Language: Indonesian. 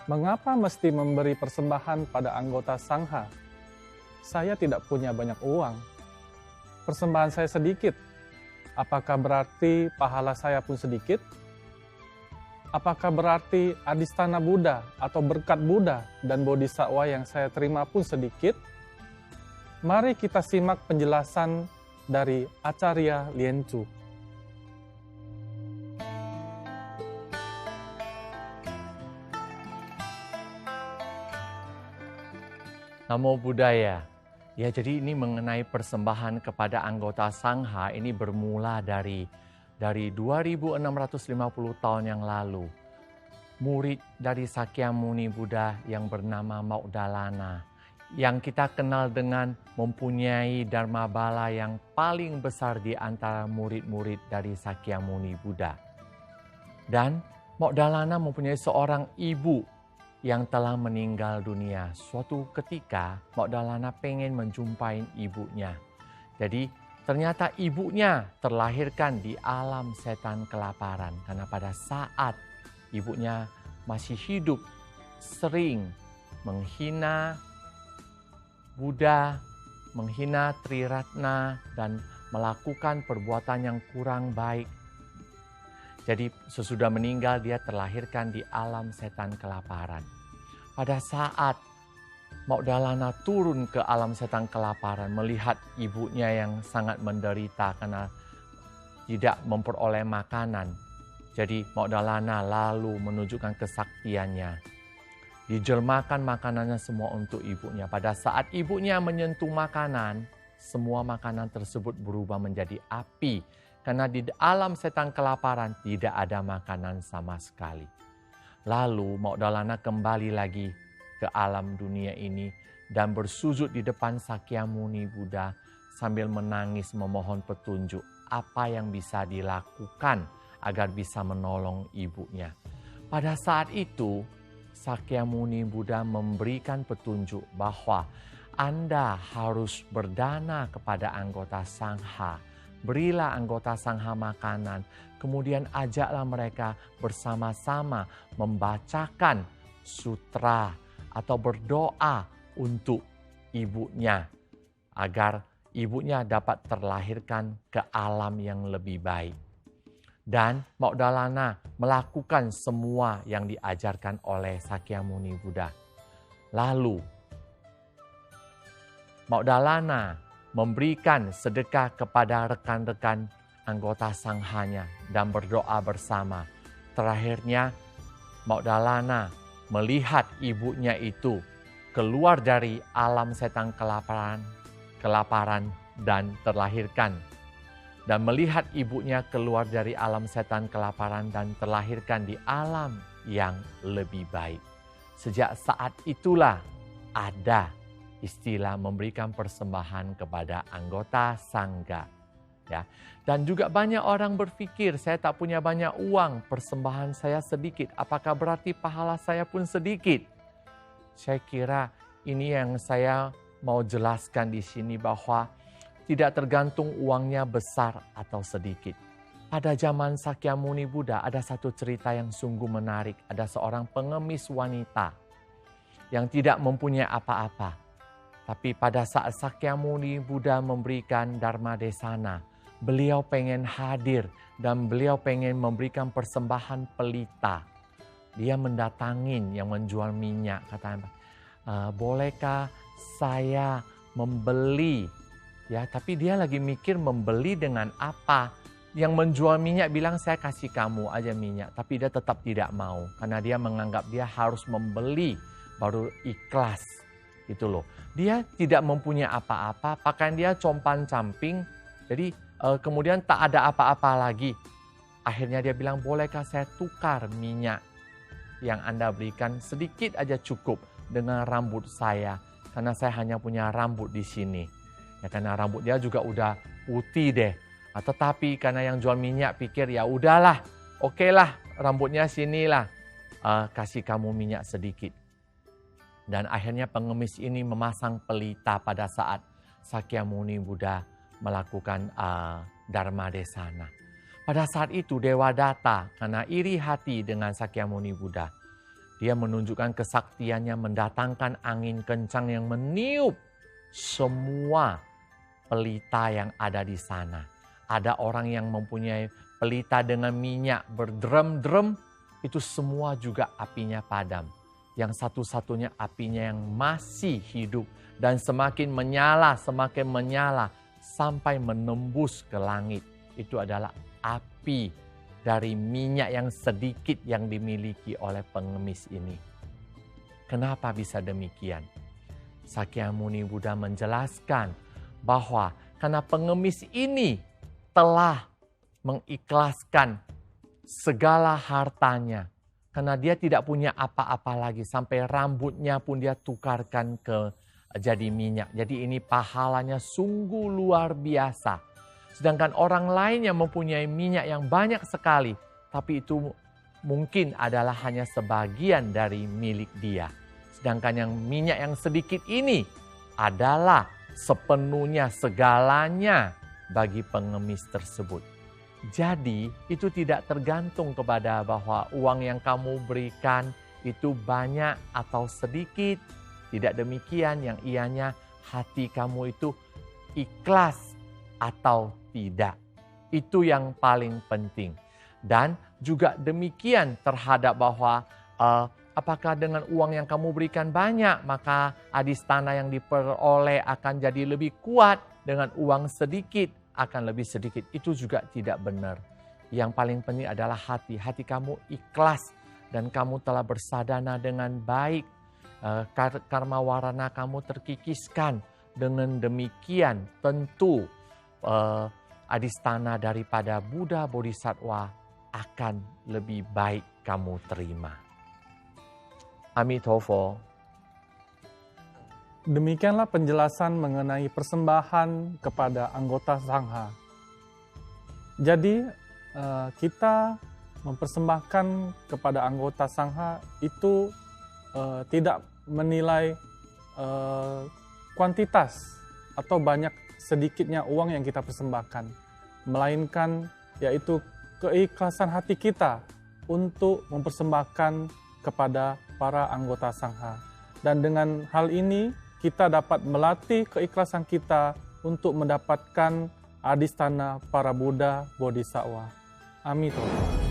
Mengapa mesti memberi persembahan pada anggota sangha? Saya tidak punya banyak uang. Persembahan saya sedikit. Apakah berarti pahala saya pun sedikit? Apakah berarti adistana Buddha atau berkat Buddha dan Bodhisattva yang saya terima pun sedikit? Mari kita simak penjelasan dari Acarya Liencu. Namo Buddhaya. Ya, jadi ini mengenai persembahan kepada anggota sangha ini bermula dari 2650 tahun yang lalu. Murid dari Sakyamuni Buddha yang bernama Maudalana, yang kita kenal dengan mempunyai dharma bala yang paling besar di antara murid-murid dari Sakyamuni Buddha. Dan Maudalana mempunyai seorang ibu yang telah meninggal dunia. Suatu ketika Maudalana pengen menjumpai ibunya. Jadi ternyata ibunya terlahirkan di alam setan kelaparan. Karena pada saat ibunya masih hidup sering menghina Buddha, menghina Triratna, dan melakukan perbuatan yang kurang baik. Jadi sesudah meninggal dia terlahirkan di alam setan kelaparan. Pada saat Maudalana turun ke alam setan kelaparan melihat ibunya yang sangat menderita karena tidak memperoleh makanan. Jadi Maudalana lalu menunjukkan kesaktiannya. Dijelmakan makanannya semua untuk ibunya. Pada saat ibunya menyentuh makanan, semua makanan tersebut berubah menjadi api. Karena di alam setan kelaparan tidak ada makanan sama sekali. Lalu Maudalana kembali lagi ke alam dunia ini dan bersujud di depan Sakyamuni Buddha sambil menangis memohon petunjuk apa yang bisa dilakukan agar bisa menolong ibunya. Pada saat itu Sakyamuni Buddha memberikan petunjuk bahwa Anda harus berdana kepada anggota sangha. Berilah anggota sangha makanan, kemudian ajaklah mereka bersama-sama membacakan sutra atau berdoa untuk ibunya agar ibunya dapat terlahirkan ke alam yang lebih baik. Dan Maudalana melakukan semua yang diajarkan oleh Sakyamuni Buddha. Lalu Maudalana memberikan sedekah kepada rekan-rekan anggota sanghanya dan berdoa bersama. Terakhirnya Maudalana melihat ibunya itu keluar dari alam setan kelaparan dan terlahirkan. Dan melihat ibunya keluar dari alam setan kelaparan dan terlahirkan di alam yang lebih baik. Sejak saat itulah ada istilah memberikan persembahan kepada anggota sangga. Ya. Dan juga banyak orang berpikir, saya tak punya banyak uang, persembahan saya sedikit. Apakah berarti pahala saya pun sedikit? Saya kira ini yang saya mau jelaskan di sini bahwa tidak tergantung uangnya besar atau sedikit. Pada zaman Sakyamuni Buddha ada satu cerita yang sungguh menarik. Ada seorang pengemis wanita yang tidak mempunyai apa-apa. Tapi pada saat Sakyamuni Buddha memberikan Dharma Desana, beliau pengen hadir dan beliau pengen memberikan persembahan pelita. Dia mendatangin yang menjual minyak, katanya, bolehkah saya membeli? Ya, tapi dia lagi mikir membeli dengan apa? Yang menjual minyak bilang saya kasih kamu aja minyak, tapi dia tetap tidak mau karena dia menganggap dia harus membeli baru ikhlas. Itu loh. Dia tidak mempunyai apa-apa, pakaian dia compan-camping. Jadi kemudian tak ada apa-apa lagi. Akhirnya dia bilang, bolehkah saya tukar minyak yang Anda berikan sedikit aja cukup dengan rambut saya. Karena saya hanya punya rambut di sini. Ya, karena rambut dia juga udah putih deh. Tetapi karena yang jual minyak pikir ya udahlah, okelah rambutnya sinilah. Kasih kamu minyak sedikit. Dan akhirnya pengemis ini memasang pelita pada saat Sakyamuni Buddha melakukan Dharma Desana. Pada saat itu Dewa Datta karena iri hati dengan Sakyamuni Buddha. Dia menunjukkan kesaktiannya mendatangkan angin kencang yang meniup semua pelita yang ada di sana. Ada orang yang mempunyai pelita dengan minyak berdrem-drem, itu semua juga apinya padam. Yang satu-satunya apinya yang masih hidup dan semakin menyala sampai menembus ke langit. Itu adalah api dari minyak yang sedikit yang dimiliki oleh pengemis ini. Kenapa bisa demikian? Sakyamuni Buddha menjelaskan bahwa karena pengemis ini telah mengikhlaskan segala hartanya. Karena dia tidak punya apa-apa lagi. Sampai rambutnya pun dia tukarkan ke jadi minyak. Jadi ini pahalanya sungguh luar biasa. Sedangkan orang lain yang mempunyai minyak yang banyak sekali. Tapi itu mungkin adalah hanya sebagian dari milik dia. Sedangkan yang minyak yang sedikit ini adalah sepenuhnya segalanya bagi pengemis tersebut. Jadi itu tidak tergantung kepada bahwa uang yang kamu berikan itu banyak atau sedikit. Tidak demikian, yang ianya hati kamu itu ikhlas atau tidak. Itu yang paling penting. Dan juga demikian terhadap bahwa apakah dengan uang yang kamu berikan banyak, maka adistana yang diperoleh akan jadi lebih kuat, dengan uang sedikit akan lebih sedikit. Itu juga tidak benar. Yang paling penting adalah hati. Hati kamu ikhlas dan kamu telah bersadana dengan baik. Karma warana kamu terkikiskan. Dengan demikian tentu adistana daripada Buddha Bodhisattva akan lebih baik kamu terima. Amitofo. Demikianlah penjelasan mengenai persembahan kepada anggota Sangha. Jadi kita mempersembahkan kepada anggota Sangha itu tidak menilai kuantitas atau banyak sedikitnya uang yang kita persembahkan, melainkan yaitu keikhlasan hati kita untuk mempersembahkan kepada para anggota Sangha. Dan dengan hal ini kita dapat melatih keikhlasan kita untuk mendapatkan adistana para Buddha Bodhisattva. Amitofo.